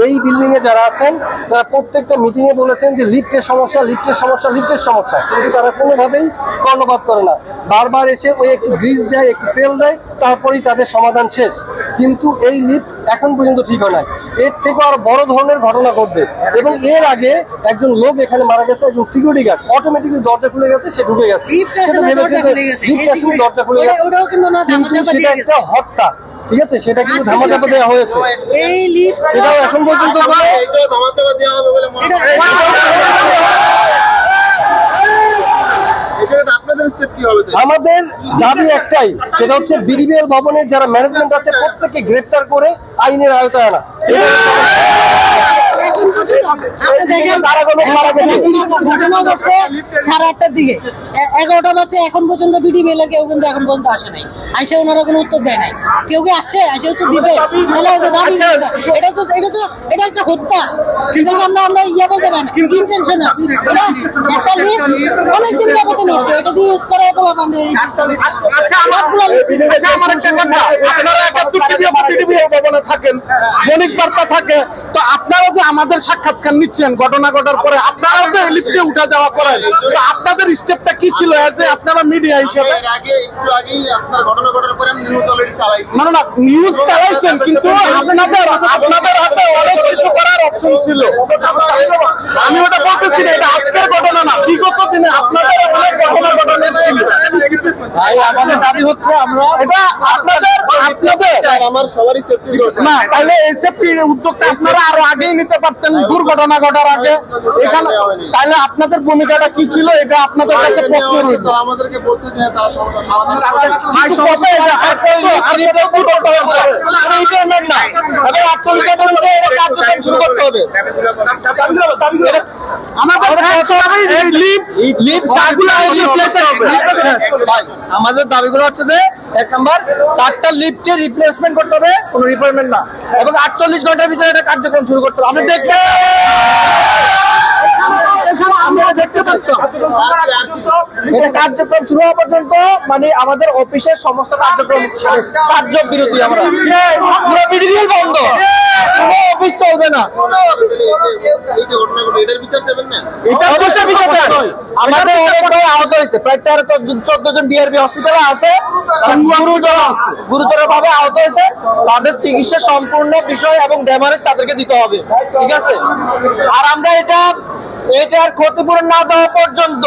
এই বিল্ডিং এ যারা আছেন তারা প্রত্যেকটা মিটিং এ বলেছেন যে লিফটের সমস্যা, লিফটের সমস্যা, লিফটের সমস্যা, কিন্তু তারা কোনোভাবেই কর্ণপাত করে না। বারবার এসে ওই একটু গ্রিজ দেয়, একটু তেল দেয়, তারপরেই তাদের সমাধান শেষ। কিন্তু এই লিফট এখন পর্যন্ত ঠিক হয় নাই। এর থেকে আরো বড় ধরনের ঘটনা ঘটবে। এবং এর আগে একজন লোক এখানে মারা গেছে, একজন সিকিউরিটি গার্ড, অটোমেটিকলি দরজা খুলে গেছে, সে ঢুকে গেছে, দরজা খুলে গেছে, কিন্তু সেটা একটা হত্যা। ঠিক আছে, সেটা কিন্তু ধামাচাপা দেওয়া হয়েছে, সেটাও এখন পর্যন্ত আমাদের দাবি একটাই, সেটা হচ্ছে বিডিবিএল ভবনের যারা ম্যানেজমেন্ট আছে প্রত্যেককে গ্রেপ্তার করে আইনের আওতায় আনা। সাড়ে 8টার দিকে 11টা বাজে, এখন পর্যন্ত বিডিবিএল কেউ কিন্তু এখন পর্যন্ত আসে নাই। আইসা ওনারা কোনো উত্তর দেয় নাই। কেউ কি আসছে, আইসা উত্তর দিবে? এটা একটা হত্যা। কিন্তু আমরা ইয়া বলতে পারি না, ইন্টেনশন না। এটা একটা লিফট অনেকদিন যাবত নষ্ট, এটা দিয়ে ইউজ করা বলা মানে এই থাকেন, বণিক বার্তা থাকে, তো আপনারা যে আমাদের সাক্ষাৎকার নিচ্ছেন ঘটনা ঘটার পরে, আপনারাও তো লিফটে উঠা যাওয়া করেন, তো আপনাদের স্টেপটা কি ছিল যে আপনারা মিডিয়া হিসেবে? না না, নিউজ চালাইছেন, কিন্তু আপনাদের হাতে অনেক কিছু করার অপশন ছিল। আমি ওটা বলতেছি না, এটা আজকের ঘটনা না, বিগত দিনে আপনাদের অনেক ঘটনা ঘটনা ছিল। আমাদের দাবি হচ্ছে আমরা এটা আপনাদের আমার সবারই সেফটি না, তাহলে এই সেফটির উদ্যোগটা আপনারা আরো আগেই নিতে পারতেন, দুর্ঘটনা ঘটার আগে। এখানে তাহলে আপনাদের ভূমিকাটা কি ছিল, এটা আপনাদের কাছে প্রশ্ন রইল। আমাদেরকে বলতে যে তারা সমস্যা সমাধান করতে, কিন্তু কবে এটা আর কোন রিপ্লেসমেন্ট করতে হবে না, কোনো ইমপ্লিমেন্ট না, এবং 48 ঘন্টার মধ্যে এটা কার্যক্রম শুরু করতে হবে। আমাদের দাবিগুলো হচ্ছে যে 1 নম্বর 4টা লিফটের রিপ্লেসমেন্ট করতে হবে, কোনো রিপেয়ারমেন্ট না, এবং 48 ঘন্টার ভিতরে এটা কার্যক্রম শুরু করতে হবে। আমরা দেখতে চাইতাম এটা কার্যক্রম শুরু হওয়া পর্যন্ত, মানে আমাদের অফিসের সমস্ত কার্যক্রম কার্যবিরতি, আমরা পুরো বিডিবিএল বন্ধ, কোনো অফিস চলবে না। এটা অবশ্যই বিচার দেন। আমাদের অনেক আহত হয়েছে, প্রায় 13-14 জন বিআরবি হসপিটালে আছে, গুরুতর ভাবে আহত হয়েছে। তাদের চিকিৎসা সম্পূর্ণ বিষয় এবং ড্যামারেজ তাদেরকে দিতে হবে, ঠিক আছে? আর আমরা এটার ক্ষতিপূরণ না দেওয়া পর্যন্ত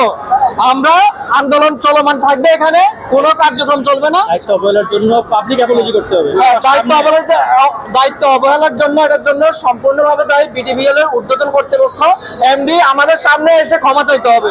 আমরা আন্দোলন চলমান থাকবে, এখানে কোনো কার্যক্রম চলবে না। দায়িত্ব অবহেলার জন্য পাবলিক অ্যাপোলজি করতে হবে। দায়িত্ব অবহেলার জন্য এটার জন্য সম্পূর্ণভাবে দায়ী বিডিবিএল এর ঊর্ধ্বতন কর্তৃপক্ষ, এমডি। আমাদের সামনে এসে ক্ষমা চাইতে হবে।